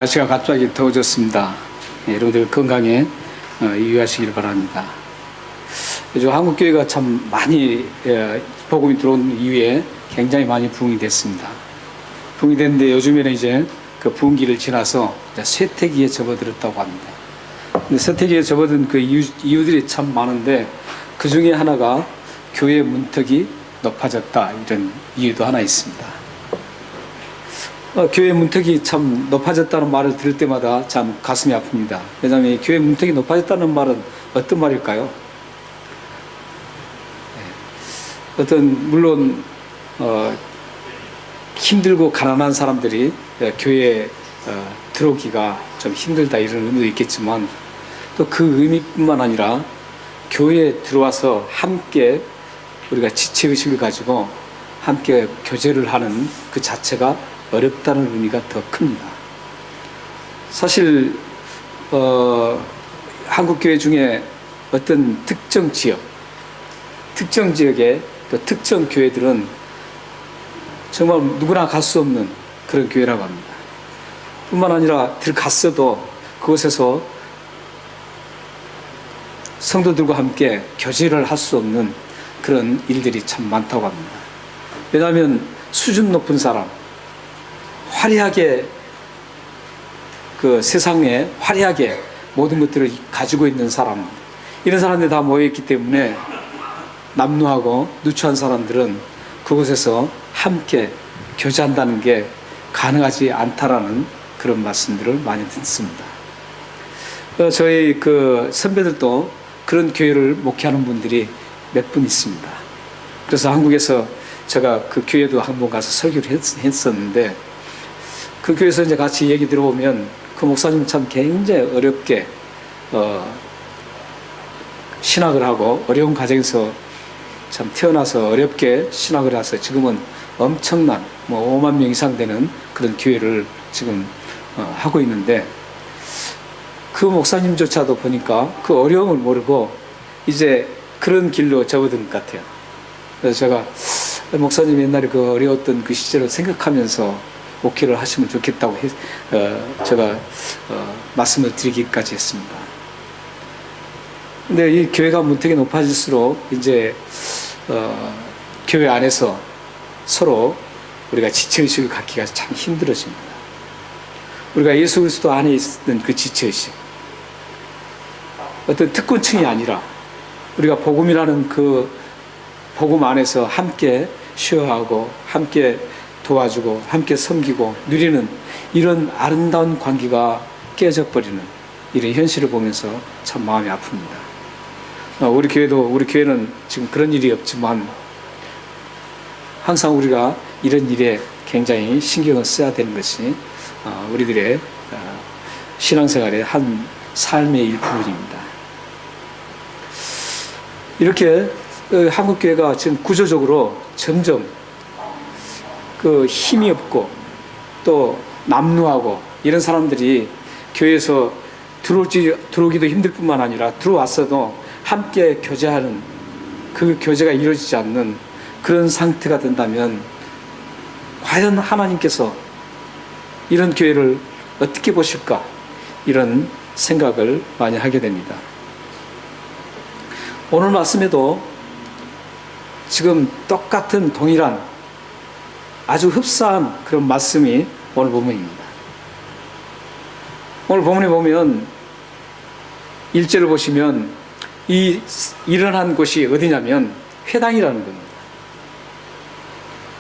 날씨가 갑자기 더워졌습니다. 여러분들 건강에 유의하시길 바랍니다. 요즘 한국교회가 참 많이 복음이 들어온 이후에 굉장히 많이 부흥이 됐습니다. 부흥이 됐는데 요즘에는 이제 그 부흥기를 지나서 쇠퇴기에 접어들었다고 합니다. 근데 쇠퇴기에 접어든 그 이유들이 참 많은데 그 중에 하나가 교회 문턱이 높아졌다, 이런 이유도 하나 있습니다. 교회 문턱이 참 높아졌다는 말을 들을 때마다 참 가슴이 아픕니다. 왜냐하면 이 교회 문턱이 높아졌다는 말은 어떤 말일까요? 물론 힘들고 가난한 사람들이 교회에 들어오기가 좀 힘들다, 이런 의미도 있겠지만, 또 그 의미뿐만 아니라 교회에 들어와서 함께 우리가 지체의식을 가지고 함께 교제를 하는 그 자체가 어렵다는 의미가 더 큽니다. 사실 한국교회 중에 어떤 특정 지역에 또 특정 교회들은 정말 누구나 갈 수 없는 그런 교회라고 합니다. 뿐만 아니라 들어갔어도 그곳에서 성도들과 함께 교제를 할 수 없는 그런 일들이 참 많다고 합니다. 왜냐하면 수준 높은 사람, 화려하게 그 세상에 화려하게 모든 것들을 가지고 있는 사람, 이런 사람들이 다 모여있기 때문에 남루하고 누추한 사람들은 그곳에서 함께 교제한다는 게 가능하지 않다라는 그런 말씀들을 많이 듣습니다. 저희 그 선배들도 그런 교회를 목회하는 분들이 몇 분 있습니다. 그래서 한국에서 제가 그 교회도 한번 가서 설교를 했었는데, 그 교회에서 이제 같이 얘기 들어보면 그 목사님 참 굉장히 어렵게 신학을 하고 어려운 가정에서 참 태어나서 어렵게 신학을 해서 지금은 엄청난 5만 명 이상 되는 그런 교회를 지금 하고 있는데, 그 목사님조차도 보니까 그 어려움을 모르고 이제 그런 길로 접어든 것 같아요. 그래서 제가 목사님 옛날에 그 어려웠던 그 시절을 생각하면서 목회를 하시면 좋겠다고 제가 말씀을 드리기까지 했습니다. 근데 이 교회가 문턱이 높아질수록 이제 교회 안에서 서로 우리가 지체의식을 갖기가 참 힘들어집니다. 우리가 예수 그리스도 안에 있는 그 지체의식, 어떤 특권층이 아니라 우리가 복음이라는 그 복음 안에서 함께 쉐어하고 함께 도와주고 함께 섬기고 누리는 이런 아름다운 관계가 깨져버리는 이런 현실을 보면서 참 마음이 아픕니다. 우리 교회는 지금 그런 일이 없지만 항상 우리가 이런 일에 굉장히 신경을 써야 되는 것이 우리들의 신앙생활의 한 삶의 일부분입니다. 이렇게 한국교회가 지금 구조적으로 점점 그 힘이 없고 또 남루하고 이런 사람들이 교회에서 들어오기도 힘들 뿐만 아니라 들어왔어도 함께 교제하는 그 교제가 이루어지지 않는 그런 상태가 된다면 과연 하나님께서 이런 교회를 어떻게 보실까, 이런 생각을 많이 하게 됩니다. 오늘 말씀에도 지금 똑같은 동일한 아주 흡사한 그런 말씀이 오늘 본문입니다. 오늘 본문에 보면 1절을 보시면 이 일어난 곳이 어디냐면 회당이라는 겁니다.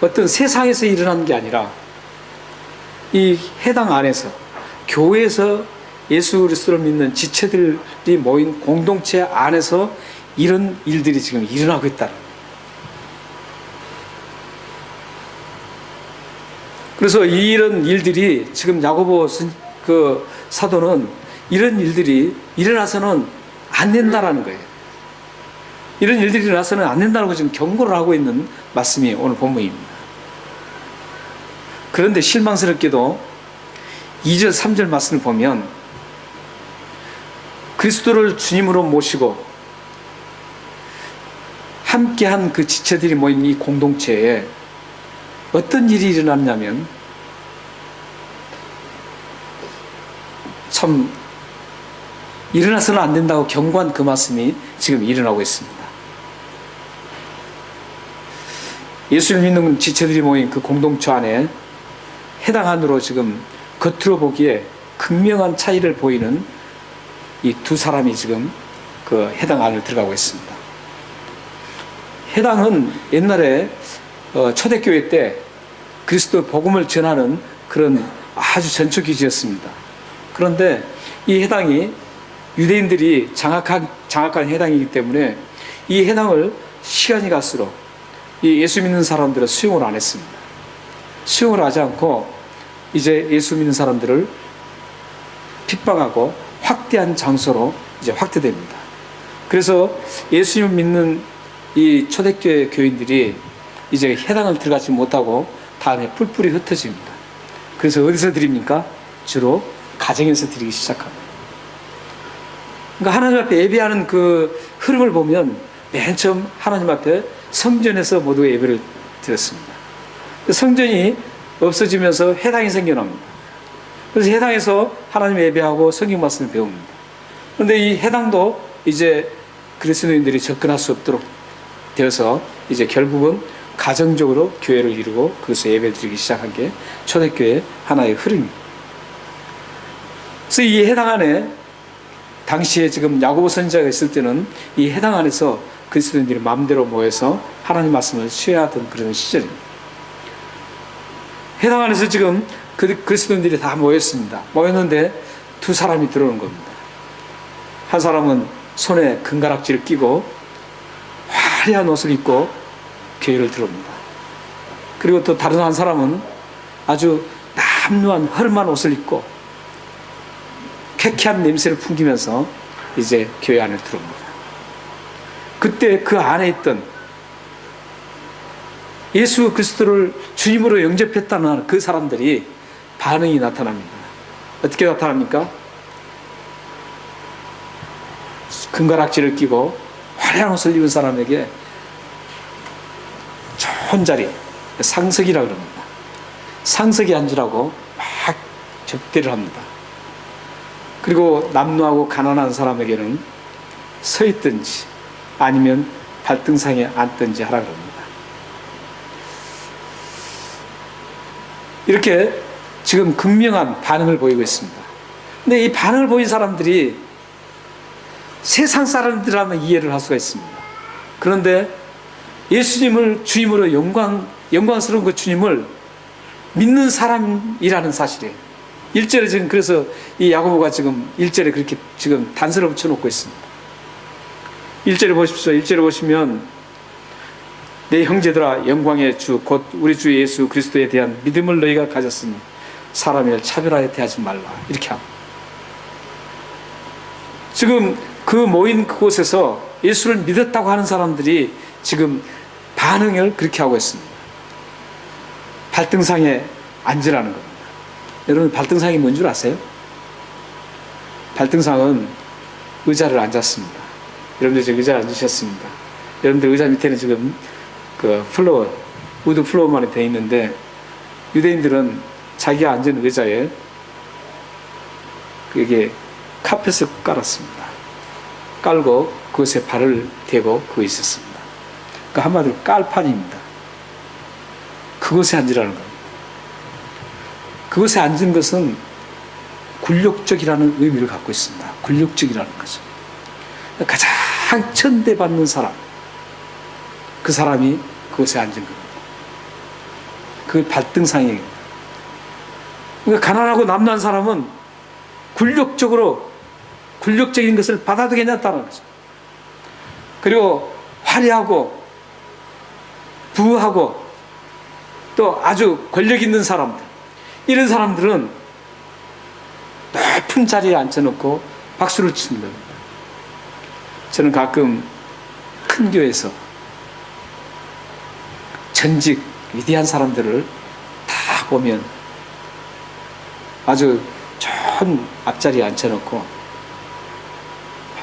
어떤 세상에서 일어난 게 아니라 이 회당 안에서, 교회에서 예수 그리스도를 믿는 지체들이 모인 공동체 안에서 이런 일들이 지금 일어나고 있다. 그래서 이런 일들이 지금 야고보 그 사도는 이런 일들이 일어나서는 안 된다라는 거예요. 이런 일들이 일어나서는 안 된다고 지금 경고를 하고 있는 말씀이 오늘 본문입니다. 그런데 실망스럽게도 2절 3절 말씀을 보면 그리스도를 주님으로 모시고 함께한 그 지체들이 모인 이 공동체에 어떤 일이 일어났냐면 참 일어나서는 안 된다고 경고한 그 말씀이 지금 일어나고 있습니다. 예수를 믿는 지체들이 모인 그 공동체 안에 해당 안으로 지금 겉으로 보기에 극명한 차이를 보이는 이 두 사람이 지금 그 해당 안을 들어가고 있습니다. 해당은 옛날에 초대교회 때 그리스도 복음을 전하는 그런 아주 전초기지였습니다. 그런데 이 해당이 유대인들이 장악한 해당이기 때문에 이 해당을 시간이 갈수록 이 예수 믿는 사람들은 수용을 안 했습니다. 수용을 하지 않고 이제 예수 믿는 사람들을 핍박하고 확대한 장소로 이제 확대됩니다. 그래서 예수님 믿는 이 초대교회 교인들이 이제 해당을 들어가지 못하고 다음에 뿔뿔이 흩어집니다. 그래서 어디서 드립니까? 주로 가정에서 드리기 시작합니다. 그러니까 하나님 앞에 예배하는 그 흐름을 보면 맨 처음 하나님 앞에 성전에서 모두 예배를 드렸습니다. 성전이 없어지면서 해당이 생겨납니다. 그래서 해당에서 하나님 예배하고 성경 말씀을 배웁니다. 그런데 이 해당도 이제 그리스도인들이 접근할 수 없도록 되어서 이제 결국은 가정적으로 교회를 이루고 그것을 예배를 드리기 시작한 게 초대교회 하나의 흐름입니다. 그래서 이 해당 안에 당시에 지금 야고보 선지자가 있을 때는 이 해당 안에서 그리스도인들이 마음대로 모여서 하나님 말씀을 취하던 그런 시절입니다. 해당 안에서 지금 그리스도인들이 다 모였습니다. 모였는데 두 사람이 들어오는 겁니다. 한 사람은 손에 금가락지를 끼고 화려한 옷을 입고 교회를 들어옵니다. 그리고 또 다른 한 사람은 아주 남루한 허름한 옷을 입고 쾌쾌한 냄새를 풍기면서 이제 교회 안에 들어옵니다. 그때 그 안에 있던 예수 그리스도를 주님으로 영접했다는 그 사람들이 반응이 나타납니다. 어떻게 나타납니까? 금가락지를 끼고 화려한 옷을 입은 사람에게 좋은 자리, 상석이라고 그럽니다. 상석에 앉으라고 막 접대를 합니다. 그리고 남루하고 가난한 사람에게는 서 있든지 아니면 발등상에 앉든지 하라 그럽니다. 이렇게 지금 극명한 반응을 보이고 있습니다. 근데 이 반응을 보인 사람들이 세상 사람들이라면 이해를 할 수가 있습니다. 그런데 예수님을 주임으로 영광스러운 그 주님을 믿는 사람이라는 사실이에요. 1절에 지금 그래서 이 야고보가 지금 1절에 그렇게 지금 단서를 붙여놓고 있습니다. 1절에 보십시오. 1절에 보시면 내 형제들아 영광의 주 곧 우리 주 예수 그리스도에 대한 믿음을 너희가 가졌으니 사람을 차별하여 대하지 말라. 이렇게 합니다. 지금 그 모인 그곳에서 예수를 믿었다고 하는 사람들이 지금 반응을 그렇게 하고 있습니다. 발등상에 앉으라는 겁니다. 여러분 발등상이 뭔 줄 아세요? 발등상은 의자를 앉았습니다. 여러분들 지금 의자를 앉으셨습니다. 여러분들 의자 밑에는 지금 그 플로어, 우드 플로어만이 되어 있는데 유대인들은 자기가 앉은 의자에 그게 카펫을 깔았습니다. 깔고 그것에 발을 대고 그거 있었습니다. 그 한마디로 깔판입니다. 그곳에 앉으라는 겁니다. 그곳에 앉은 것은 굴욕적이라는 의미를 갖고 있습니다. 굴욕적이라는 거죠. 가장 천대받는 사람, 그 사람이 그곳에 앉은 겁니다. 그 발등상이에요. 그러니까 가난하고 남난 사람은 굴욕적인 것을 받아도 괜찮다는 거죠. 그리고 화려하고 부하고 또 아주 권력 있는 사람들, 이런 사람들은 높은 자리에 앉혀놓고 박수를 치는 겁니다. 저는 가끔 큰 교회에서 전직 위대한 사람들을 다 보면 아주 좋은 앞자리에 앉혀놓고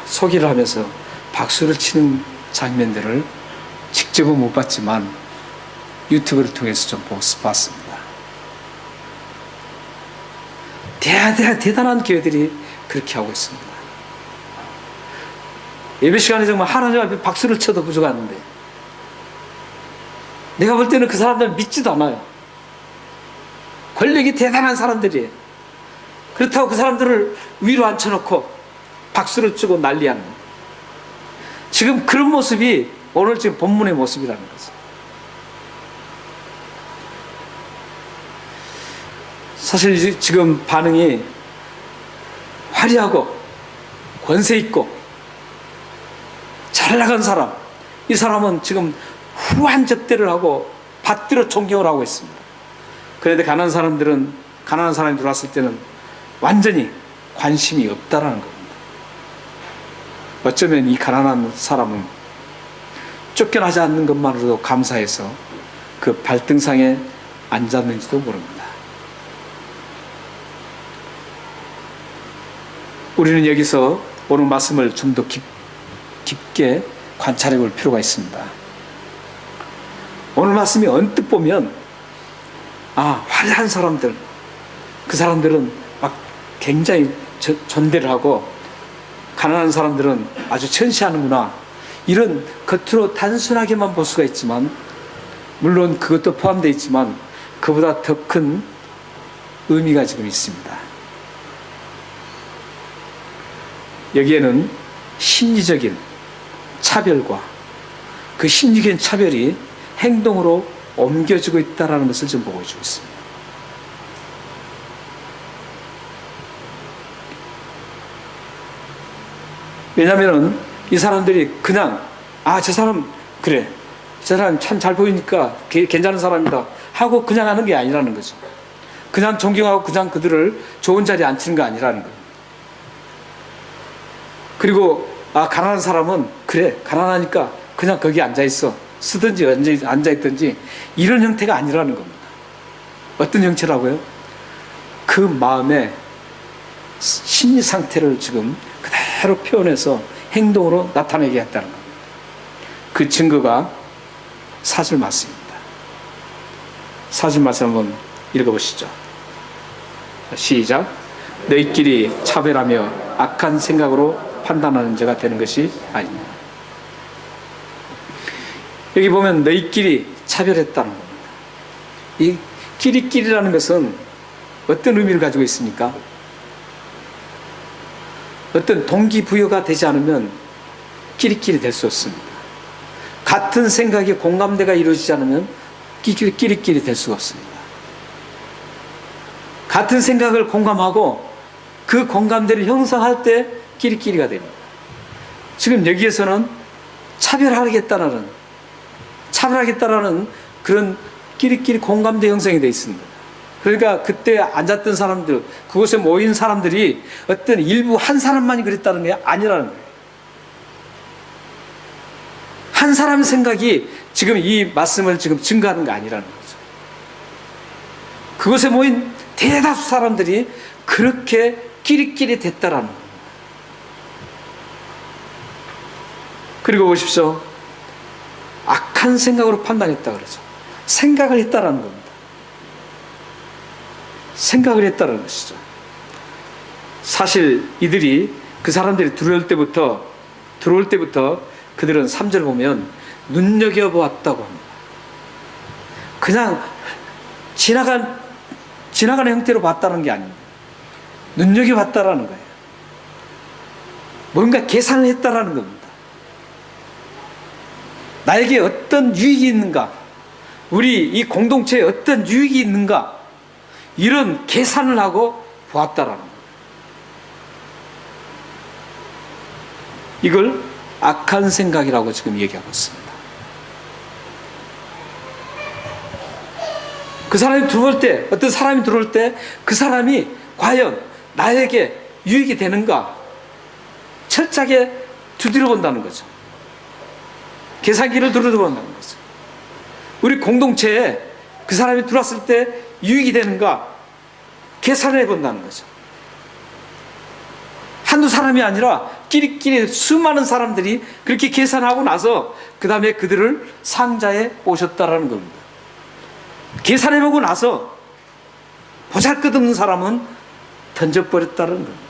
소개를 하면서 박수를 치는 장면들을 직접은 못 봤지만 유튜브를 통해서 좀 봤습니다. 대단한 교회들이 그렇게 하고 있습니다. 예배 시간에 정말 하나님 앞에 박수를 쳐도 부족한데, 내가 볼 때는 그 사람들은 믿지도 않아요. 권력이 대단한 사람들이에요. 그렇다고 그 사람들을 위로 앉혀놓고 박수를 치고 난리하는, 지금 그런 모습이 오늘 지금 본문의 모습이라는 거죠. 사실 지금 반응이 화려하고 권세 있고 잘 나간 사람, 이 사람은 지금 후한 접대를 하고 받들어 존경을 하고 있습니다. 그런데 가난한 사람이 들어왔을 때는 완전히 관심이 없다라는 겁니다. 어쩌면 이 가난한 사람은 쫓겨나지 않는 것만으로도 감사해서 그 발등상에 앉았는지도 모릅니다. 우리는 여기서 오늘 말씀을 좀 더 깊게 관찰해 볼 필요가 있습니다. 오늘 말씀이 언뜻 보면, 화려한 사람들, 그 사람들은 막 굉장히 존대를 하고, 가난한 사람들은 아주 천시하는구나, 이런 겉으로 단순하게만 볼 수가 있지만, 물론 그것도 포함되어 있지만 그보다 더 큰 의미가 지금 있습니다. 여기에는 심리적인 차별과 그 심리적인 차별이 행동으로 옮겨지고 있다는 것을 좀 보여주고 있습니다. 왜냐하면 이 사람들이 그냥 저 사람 그래, 저 사람 참 잘 보이니까 괜찮은 사람이다 하고 그냥 하는 게 아니라는 거죠. 그냥 존경하고 그냥 그들을 좋은 자리에 앉히는 거 아니라는 거예요. 그리고 가난한 사람은 그래, 가난하니까 그냥 거기 앉아있어, 쓰든지 앉아있든지, 이런 형태가 아니라는 겁니다. 어떤 형태라고요? 그 마음의 심리 상태를 지금 그대로 표현해서 행동으로 나타내게 했다는 겁니다. 그 증거가 4절 말씀입니다. 4절 말씀 한번 읽어보시죠. 시작. 너희끼리 차별하며 악한 생각으로 판단하는 자가 되는 것이 아니냐. 여기 보면 너희끼리 차별했다는 겁니다. 이 끼리끼리라는 것은 어떤 의미를 가지고 있습니까? 어떤 동기부여가 되지 않으면 끼리끼리 될 수 없습니다. 같은 생각에 공감대가 이루어지지 않으면 끼리끼리 될 수가 없습니다. 같은 생각을 공감하고 그 공감대를 형성할 때 끼리끼리가 됩니다. 지금 여기에서는 차별하겠다라는 그런 끼리끼리 공감대 형성이 되어 있습니다. 그러니까 그때 앉았던 사람들, 그곳에 모인 사람들이 어떤 일부 한 사람만이 그랬다는 게 아니라는 거예요. 한 사람의 생각이 지금 이 말씀을 지금 증거하는 게 아니라는 거죠. 그곳에 모인 대다수 사람들이 그렇게 끼리끼리 됐다라는 겁니다. 그리고 보십시오. 악한 생각으로 판단했다 그러죠. 생각을 했다라는 겁니다. 생각을 했다는 것이죠. 사실 이들이, 그 사람들이 들어올 때부터 그들은 3절 보면 눈여겨보았다고 합니다. 그냥 지나가는 형태로 봤다는 게 아닙니다. 눈여겨봤다라는 거예요. 뭔가 계산을 했다라는 겁니다. 나에게 어떤 유익이 있는가, 우리 이 공동체에 어떤 유익이 있는가, 이런 계산을 하고 보았다라는 거예요. 이걸 악한 생각이라고 지금 얘기하고 있습니다. 그 사람이 들어올 때, 어떤 사람이 들어올 때 그 사람이 과연 나에게 유익이 되는가 철저하게 두드려 본다는 거죠. 계산기를 두드려 본다는 거죠. 우리 공동체에 그 사람이 들어왔을 때 유익이 되는가 계산해 본다는 거죠. 한두 사람이 아니라 끼리끼리 수많은 사람들이 그렇게 계산하고 나서 그 다음에 그들을 상자에 오셨다라는 겁니다. 계산해보고 나서 보잘것없는 사람은 던져버렸다는 겁니다.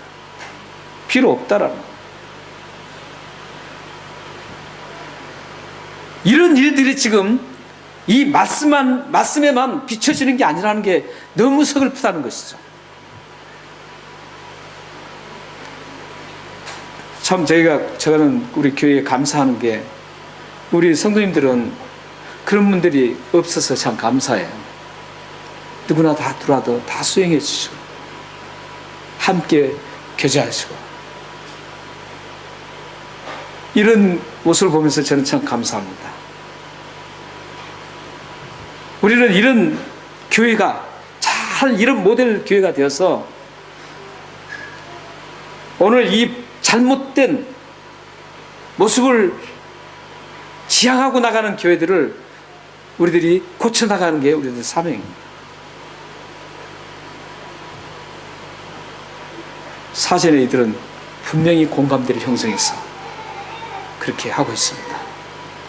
필요 없다라는 겁니다. 이런 일들이 지금 이 말씀에만 비춰지는 게 아니라는 게 너무 서글프다는 것이죠. 참 저는 우리 교회에 감사하는 게 우리 성도님들은 그런 분들이 없어서 참 감사해요. 누구나 다 들어와도 다 수용해 주시고 함께 교제하시고 이런 모습을 보면서 저는 참 감사합니다. 우리는 이런 교회가 잘 이런 모델 교회가 되어서 오늘 이 잘못된 모습을 지향하고 나가는 교회들을 우리들이 고쳐나가는 게 우리들 사명입니다. 사전에 이들은 분명히 공감대를 형성해서 그렇게 하고 있습니다.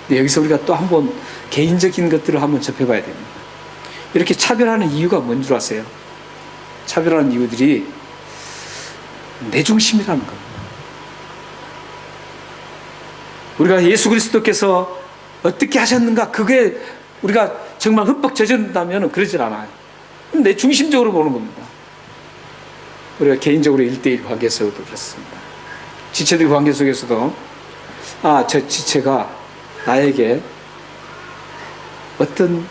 근데 여기서 우리가 또 한번 개인적인 것들을 한번 접해봐야 됩니다. 이렇게 차별하는 이유가 뭔 줄 아세요? 차별하는 이유들이 내 중심이라는 겁니다. 우리가 예수 그리스도께서 어떻게 하셨는가 그게 우리가 정말 흠뻑 젖었다면 그러질 않아요. 내 중심적으로 보는 겁니다. 우리가 개인적으로 1대1 관계 속에도 그렇습니다. 지체들 관계 속에서도 저 지체가 나에게 어떤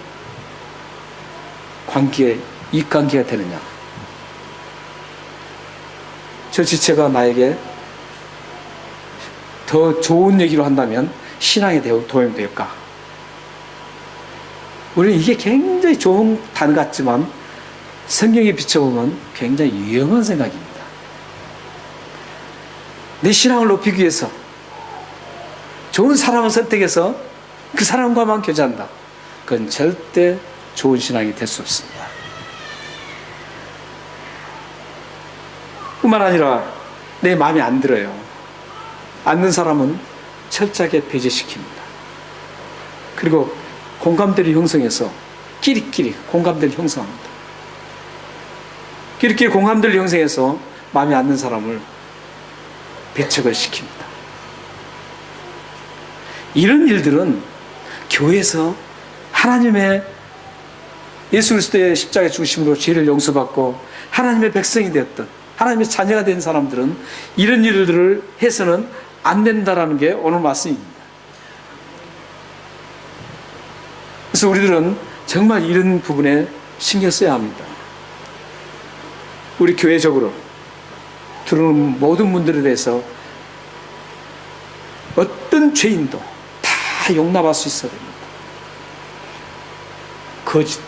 관계, 이익관계가 되느냐, 저 지체가 나에게 더 좋은 얘기로 한다면 신앙에 도움이 될까? 우리는 이게 굉장히 좋은 단어 같지만 성경에 비춰보면 굉장히 위험한 생각입니다. 내 신앙을 높이기 위해서 좋은 사람을 선택해서 그 사람과만 교제한다. 그건 절대 좋은 신앙이 될 수 없습니다. 뿐만 아니라 내 마음에 안 들어요. 앉는 사람은 철저하게 배제시킵니다. 그리고 공감대를 형성해서 끼리끼리 공감대를 형성합니다. 끼리끼리 공감대를 형성해서 마음에 안 드는 사람을 배척을 시킵니다. 이런 일들은 교회에서 하나님의 예수 그리스도의 십자가의 중심으로 죄를 용서받고 하나님의 백성이 되었던 하나님의 자녀가 된 사람들은 이런 일들을 해서는 안 된다라는 게 오늘 말씀입니다. 그래서 우리들은 정말 이런 부분에 신경 써야 합니다. 우리 교회적으로 들어오는 모든 분들에 대해서 어떤 죄인도 다 용납할 수 있어야 됩니다. 거짓,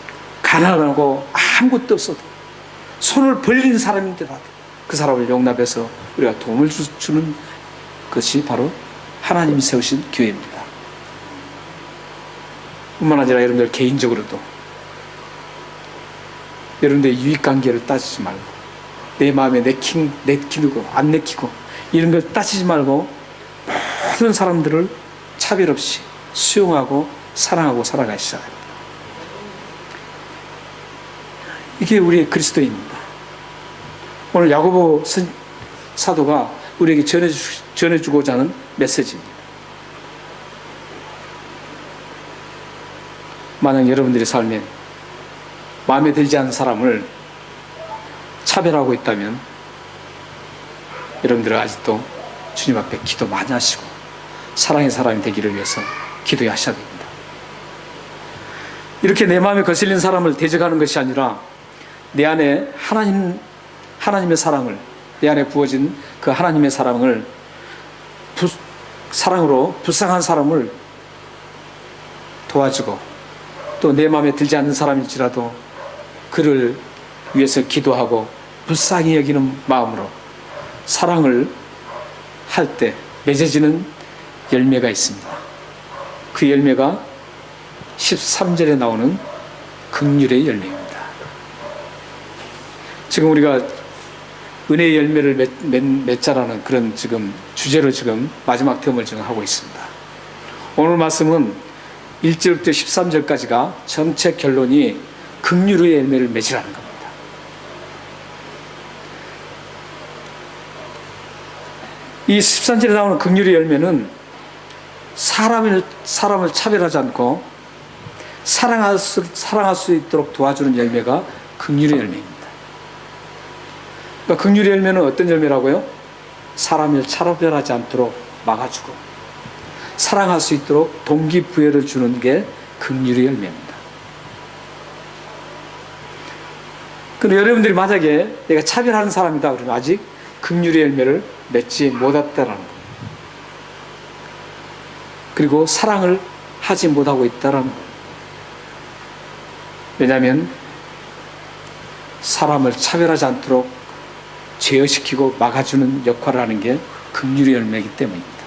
가난하고 아무것도 없어도 손을 벌리는 사람인데라도 그 사람을 용납해서 우리가 도움을 주는 것이 바로 하나님이 세우신 교회입니다. 뿐만 아니라 여러분들 개인적으로도 여러분들의 유익관계를 따지지 말고 내 마음에 내키고 안 내키고 이런 걸 따지지 말고 모든 사람들을 차별 없이 수용하고 사랑하고 살아가시자. 이게 우리의 그리스도입니다. 오늘 야고보 사도가 우리에게 전해주고자 하는 메시지입니다. 만약 여러분들의 삶에 마음에 들지 않는 사람을 차별하고 있다면 여러분들은 아직도 주님 앞에 기도 많이 하시고 사랑의 사람이 되기를 위해서 기도하셔야 됩니다. 이렇게 내 마음에 거슬린 사람을 대적하는 것이 아니라 내 안에 하나님의 사랑을, 내 안에 부어진 그 하나님의 사랑을 사랑으로 불쌍한 사람을 도와주고 또 내 마음에 들지 않는 사람일지라도 그를 위해서 기도하고 불쌍히 여기는 마음으로 사랑을 할 때 맺어지는 열매가 있습니다. 그 열매가 13절에 나오는 긍휼의 열매입니다. 지금 우리가 은혜의 열매를 맺자라는 그런 지금 주제로 지금 마지막 텀을 지금 하고 있습니다. 오늘 말씀은 1절부터 13절까지가 정책 결론이 긍휼의 열매를 맺으라는 겁니다. 이 13절에 나오는 긍휼의 열매는 사람을 차별하지 않고 사랑할 수 있도록 도와주는 열매가 긍휼의 열매입니다. 그러니까 긍휼의 열매는 어떤 열매라고요? 사람을 차별하지 않도록 막아주고 사랑할 수 있도록 동기부여를 주는 게 긍휼의 열매입니다. 그런데 여러분들이 만약에 내가 차별하는 사람이다 그러면 아직 긍휼의 열매를 맺지 못했다라는 거예요. 그리고 사랑을 하지 못하고 있다라는 거예요. 왜냐하면 사람을 차별하지 않도록 제어시키고 막아주는 역할을 하는 게 긍휼의 열매이기 때문입니다.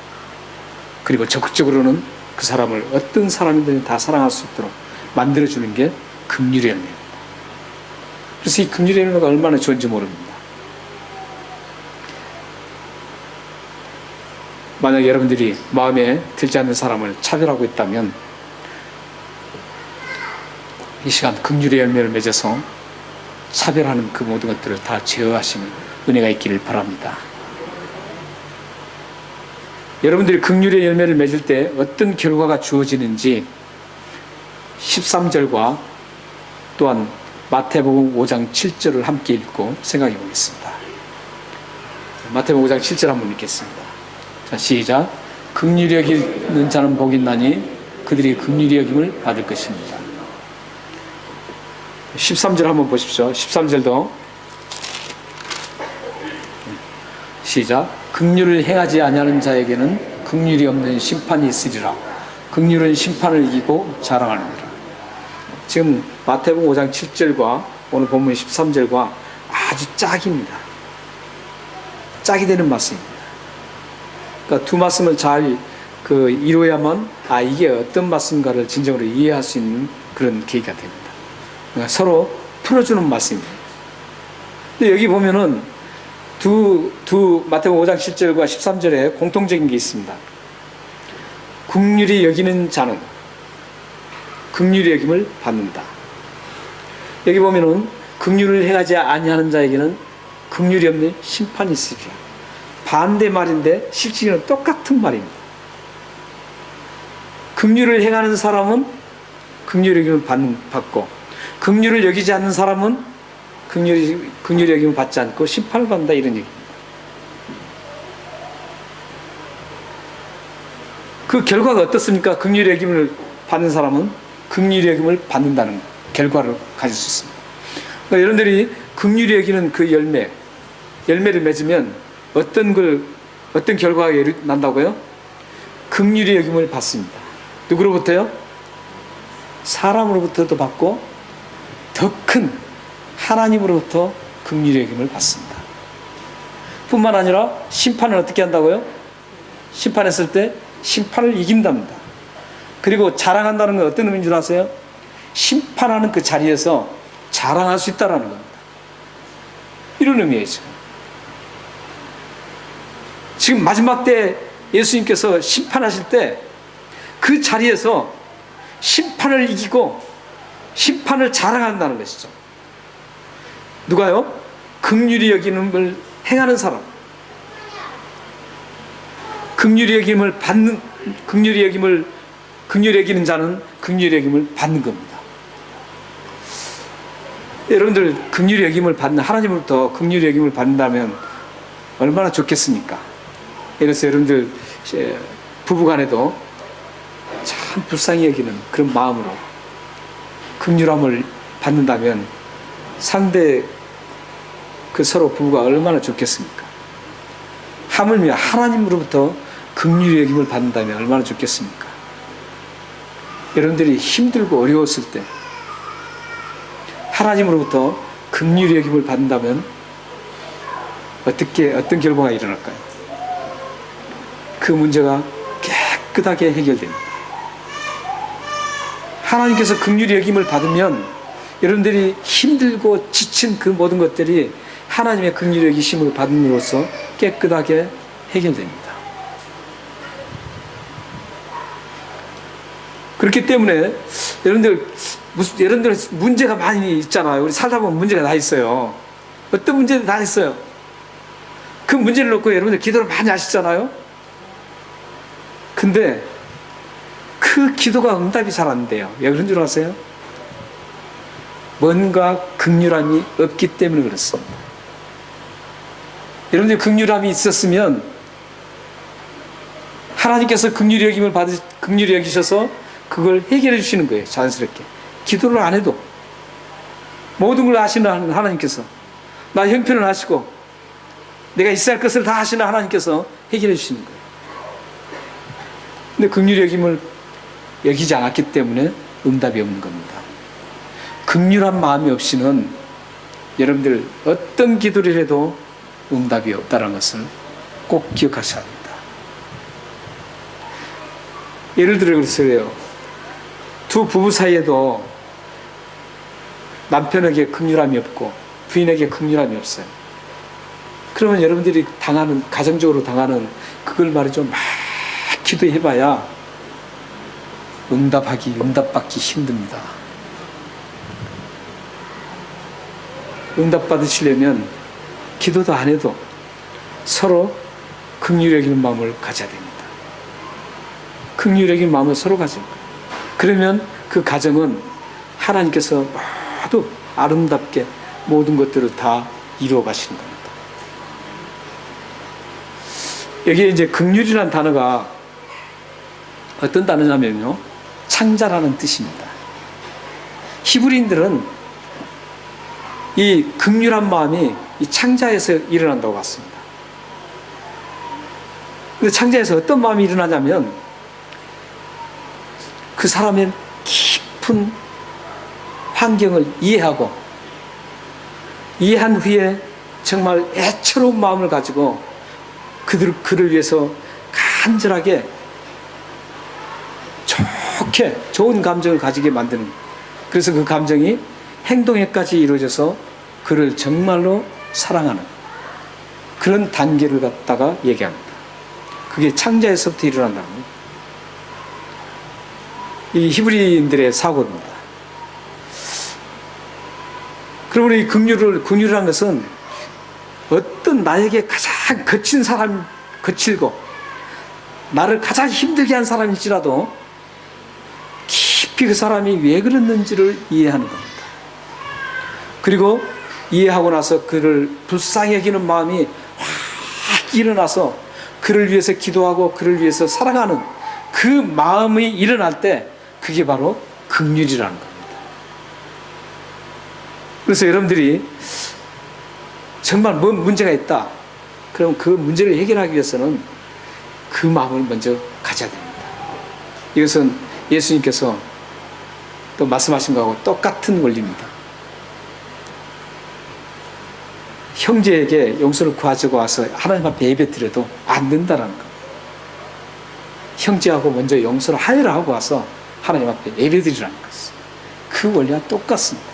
그리고 적극적으로는 그 사람을 어떤 사람이든 다 사랑할 수 있도록 만들어주는 게 긍휼의 열매입니다. 그래서 이 긍휼의 열매가 얼마나 좋은지 모릅니다. 만약 여러분들이 마음에 들지 않는 사람을 차별하고 있다면 이 시간 긍휼의 열매를 맺어서 차별하는 그 모든 것들을 다 제어하시는 은혜가 있기를 바랍니다. 여러분들이 긍휼의 열매를 맺을 때 어떤 결과가 주어지는지 13절과 또한 마태복음 5장 7절을 함께 읽고 생각해 보겠습니다. 마태복음 5장 7절 한번 읽겠습니다. 자, 시작. 긍휼히 여기는 자는 복이 있나니 그들이 긍휼히 여김을 받을 것입니다. 13절 한번 보십시오. 13절도 시작. 긍휼을 행하지 아니하는 자에게는 긍휼이 없는 심판이 있으리라. 긍휼은 심판을 이기고 자랑하느니라. 지금 마태복음 5장 7절과 오늘 본문 13절과 아주 짝입니다. 짝이 되는 말씀입니다. 그러니까 두 말씀을 잘 이루어야만 이게 어떤 말씀인가를 진정으로 이해할 수 있는 그런 계기가 됩니다. 그러니까 서로 풀어주는 말씀입니다. 근데 여기 보면은 마태복음 5장 7절과 13절에 공통적인 게 있습니다. 긍휼히 여기는 자는 긍휼히 여김을 받는다. 여기 보면은 긍휼을 행하지 아니하는 자에게는 긍휼이 없는 심판이 있으리라. 반대 말인데 실질은 똑같은 말입니다. 긍휼을 행하는 사람은 긍휼히 여김을 받고 긍휼을 여기지 않는 사람은 긍휼히 여김을 받지 않고 심판을 받는다, 이런 얘기입니다. 그 결과가 어떻습니까? 긍휼히 여김을 받는 사람은 긍휼히 여김을 받는다는 결과를 가질 수 있습니다. 그러니까 여러분들이 긍휼히 여기는 그 열매를 맺으면 어떤 결과가 난다고요? 긍휼히 여김을 받습니다. 누구로부터요? 사람으로부터도 받고 더 큰 하나님으로부터 긍휼히 여김을 받습니다. 뿐만 아니라 심판을 어떻게 한다고요? 심판했을 때 심판을 이긴답니다. 그리고 자랑한다는 건 어떤 의미인 줄 아세요? 심판하는 그 자리에서 자랑할 수 있다는 겁니다. 이런 의미예요. 지금 마지막 때 예수님께서 심판하실 때 그 자리에서 심판을 이기고 심판을 자랑한다는 것이죠. 누가요? 긍휼히 여기는 걸 행하는 사람, 긍휼히 여김을 받는, 긍휼히 여기는 자는 긍휼히 여김을 받는 겁니다. 여러분들 긍휼히 여김을 받는, 하나님으로부터 긍휼히 여김을 받는다면 얼마나 좋겠습니까? 그래서 여러분들 부부간에도 참 불쌍히 여기는 그런 마음으로 긍휼함을 받는다면 상대 서로 부부가 얼마나 좋겠습니까? 하물며 하나님으로부터 긍휼히 여김을 받는다면 얼마나 좋겠습니까? 여러분들이 힘들고 어려웠을 때 하나님으로부터 긍휼히 여김을 받는다면 어떤 결과가 일어날까요? 그 문제가 깨끗하게 해결됩니다. 하나님께서 긍휼히 여김을 받으면 여러분들이 힘들고 지친 그 모든 것들이 하나님의 긍휼히 여기심을 받음으로써 깨끗하게 해결됩니다. 그렇기 때문에 여러분들 문제가 많이 있잖아요. 우리 살다 보면 문제가 다 있어요. 어떤 문제도 다 있어요. 그 문제를 놓고 여러분들 기도를 많이 하시잖아요. 근데 그 기도가 응답이 잘 안 돼요. 왜 그런 줄 아세요? 뭔가 긍휼함이 없기 때문에 그렇습니다. 여러분들 긍휼함이 있었으면 하나님께서 긍휼히 여기셔서 그걸 해결해 주시는 거예요. 자연스럽게. 기도를 안 해도 모든 걸 아시는 하나님께서, 나 형편을 하시고 내가 있어야 할 것을 다 하시는 하나님께서 해결해 주시는 거예요. 근데 긍휼히 여김을 여기지 않았기 때문에 응답이 없는 겁니다. 긍휼한 마음이 없이는 여러분들 어떤 기도를 해도 응답이 없다는 것을 꼭 기억하셔야 합니다. 예를 들어 그래요. 두 부부 사이에도 남편에게 긍휼함이 없고 부인에게 긍휼함이 없어요. 그러면 여러분들이 가정적으로 당하는 그걸 말이죠. 막 기도해봐야 응답받기 힘듭니다. 응답받으시려면 기도도 안 해도 서로 긍휼히 여기는 마음을 가져야 됩니다. 긍휼히 여기는 마음을 서로 가져요. 그러면 그 가정은 하나님께서 모두 아름답게 모든 것들을 다 이루어 가시는 겁니다. 여기에 이제 긍휼이라는 단어가 어떤 단어냐면요, 창자라는 뜻입니다. 히브리인들은 이 긍휼한 마음이 이 창자에서 일어난다고 봤습니다. 근데 창자에서 어떤 마음이 일어나냐면 그 사람의 깊은 환경을 이해한 후에 정말 애처로운 마음을 가지고 그를 위해서 간절하게 좋은 감정을 가지게 만드는, 그래서 그 감정이 행동에까지 이루어져서 그를 정말로 사랑하는 그런 단계를 갖다가 얘기합니다. 그게 창자에서부터 일어난다는 거예요. 이 히브리인들의 사고입니다. 그러므로 이 긍휼이라는 것은 어떤 나에게 가장 거칠고 나를 가장 힘들게 한 사람일지라도 깊이 그 사람이 왜 그랬는지를 이해하는 겁니다. 그리고 이해하고 나서 그를 불쌍히 여기는 마음이 확 일어나서 그를 위해서 기도하고 그를 위해서 사랑하는 그 마음이 일어날 때 그게 바로 긍휼이라는 겁니다. 그래서 여러분들이 정말 뭔 문제가 있다, 그럼 그 문제를 해결하기 위해서는 그 마음을 먼저 가져야 됩니다. 이것은 예수님께서 또 말씀하신 거하고 똑같은 원리입니다. 형제에게 용서를 구하자고 와서 하나님 앞에 예배드려도 안 된다는 거. 형제하고 먼저 용서를 하여라 하고 와서 하나님 앞에 예배드리라는 것이죠. 그 원리와 똑같습니다.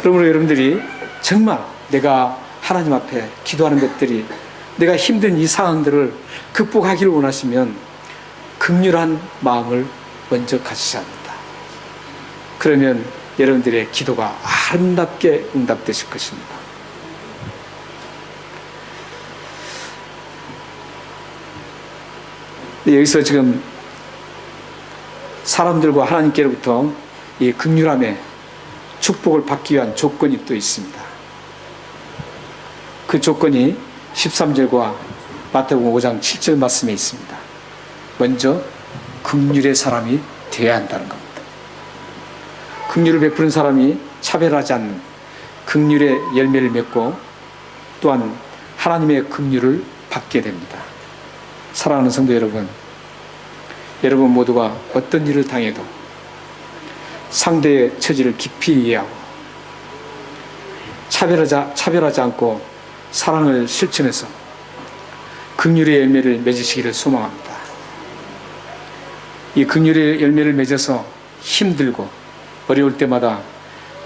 그러므로 여러분들이 정말 내가 하나님 앞에 기도하는 것들이, 내가 힘든 이 상황들을 극복하기를 원하시면 긍휼한 마음을 먼저 가지셔야 합니다. 그러면 여러분들의 기도가 아름답게 응답되실 것입니다. 여기서 지금 사람들과 하나님께로부터 이 긍휼함의 축복을 받기 위한 조건이 또 있습니다. 그 조건이 13절과 마태복음 5장 7절 말씀에 있습니다. 먼저 긍휼의 사람이 되어야 한다는 겁니다. 긍휼을 베푸는 사람이 차별하지 않는 긍휼의 열매를 맺고 또한 하나님의 긍휼을 받게 됩니다. 사랑하는 성도 여러분, 여러분 모두가 어떤 일을 당해도 상대의 처지를 깊이 이해하고 차별하지 않고 사랑을 실천해서 긍휼의 열매를 맺으시기를 소망합니다. 이 긍휼의 열매를 맺어서 힘들고 어려울 때마다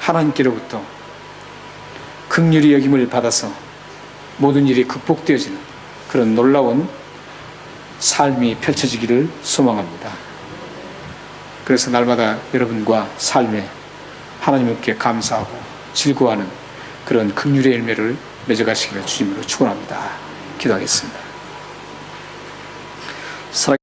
하나님께로부터 긍휼히 여김을 받아서 모든 일이 극복되어지는 그런 놀라운 삶이 펼쳐지기를 소망합니다. 그래서 날마다 여러분과 삶에 하나님께 감사하고 즐거워하는 그런 긍휼의 열매를 맺어가시기를 주님으로 축원합니다. 기도하겠습니다.